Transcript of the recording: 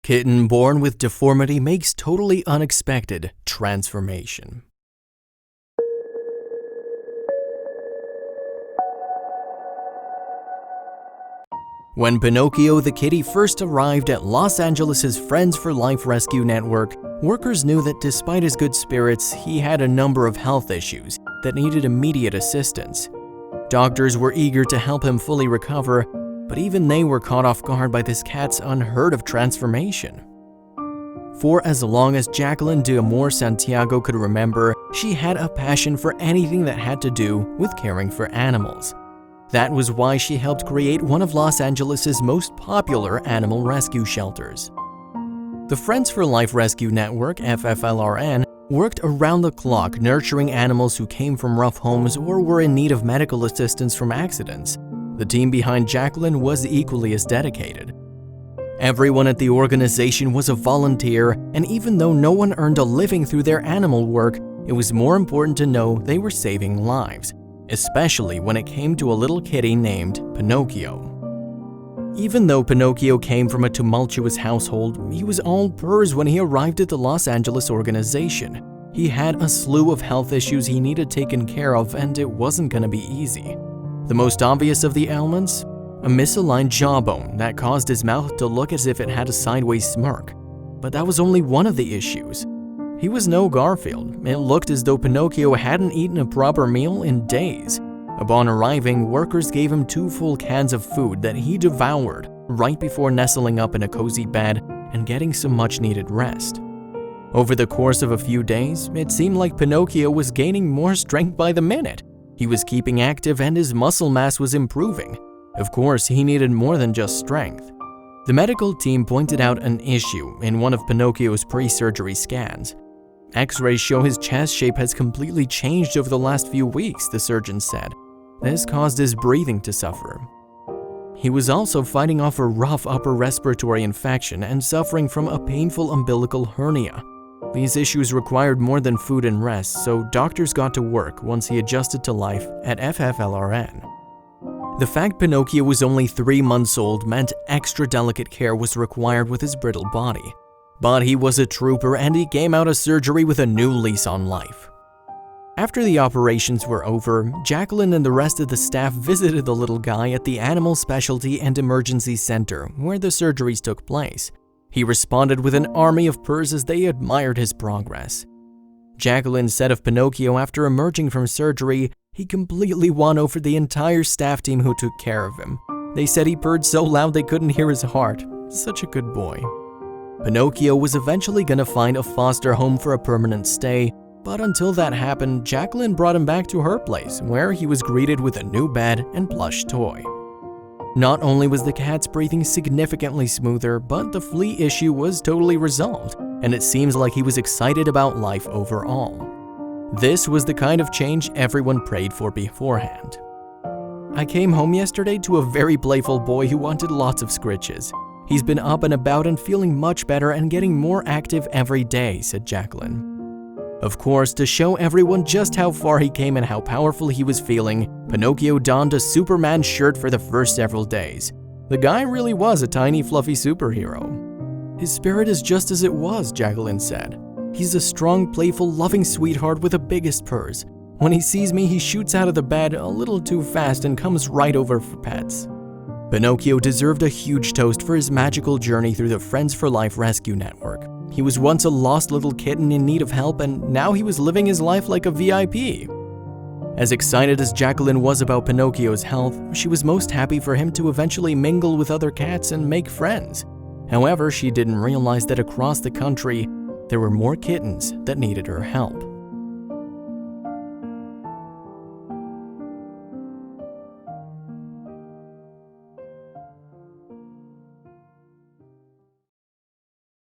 Kitten born with deformity makes totally unexpected transformation. When Pinocchio the kitty first arrived at Los Angeles' Friends for Life Rescue Network, workers knew that despite his good spirits, he had a number of health issues that needed immediate assistance. Doctors were eager to help him fully recover, but even they were caught off guard by this cat's unheard-of transformation. For as long as Jacqueline de Amor Santiago could remember, she had a passion for anything that had to do with caring for animals. That was why she helped create one of Los Angeles' most popular animal rescue shelters. The Friends for Life Rescue Network, FFLRN, worked around the clock nurturing animals who came from rough homes or were in need of medical assistance from accidents. The team behind Jacqueline was equally as dedicated. Everyone at the organization was a volunteer, and even though no one earned a living through their animal work, it was more important to know they were saving lives, especially when it came to a little kitty named Pinocchio. Even though Pinocchio came from a tumultuous household, he was all purrs when he arrived at the Los Angeles organization. He had a slew of health issues he needed taken care of, and it wasn't going to be easy. The most obvious of the ailments? A misaligned jawbone that caused his mouth to look as if it had a sideways smirk. But that was only one of the issues. He was no Garfield. It looked as though Pinocchio hadn't eaten a proper meal in days. Upon arriving, workers gave him 2 full cans of food that he devoured right before nestling up in a cozy bed and getting some much-needed rest. Over the course of a few days, it seemed like Pinocchio was gaining more strength by the minute. He was keeping active and his muscle mass was improving. Of course, he needed more than just strength. The medical team pointed out an issue in one of Pinocchio's pre-surgery scans. X-rays show his chest shape has completely changed over the last few weeks, the surgeon said. This caused his breathing to suffer. He was also fighting off a rough upper respiratory infection and suffering from a painful umbilical hernia. These issues required more than food and rest, so doctors got to work once he adjusted to life at FFLRN. The fact Pinocchio was only 3 months old meant extra delicate care was required with his brittle body. But he was a trooper and he came out of surgery with a new lease on life. After the operations were over, Jacqueline and the rest of the staff visited the little guy at the Animal Specialty and Emergency Center where the surgeries took place. He responded with an army of purrs as they admired his progress. Jacqueline said of Pinocchio after emerging from surgery, he completely won over the entire staff team who took care of him. They said he purred so loud they couldn't hear his heart. Such a good boy. Pinocchio was eventually going to find a foster home for a permanent stay, but until that happened, Jacqueline brought him back to her place, where he was greeted with a new bed and plush toy. Not only was the cat's breathing significantly smoother, but the flea issue was totally resolved, and it seems like he was excited about life overall. This was the kind of change everyone prayed for beforehand. I came home yesterday to a very playful boy who wanted lots of scritches. He's been up and about and feeling much better and getting more active every day, said Jacqueline. Of course, to show everyone just how far he came and how powerful he was feeling, Pinocchio donned a Superman shirt for the first several days. The guy really was a tiny fluffy superhero. His spirit is just as it was, Jacqueline said. He's a strong, playful, loving sweetheart with the biggest purrs. When he sees me, he shoots out of the bed a little too fast and comes right over for pets. Pinocchio deserved a huge toast for his magical journey through the Friends for Life Rescue Network. He was once a lost little kitten in need of help, and now he was living his life like a VIP. As excited as Jacqueline was about Pinocchio's health, she was most happy for him to eventually mingle with other cats and make friends. However, she didn't realize that across the country, there were more kittens that needed her help.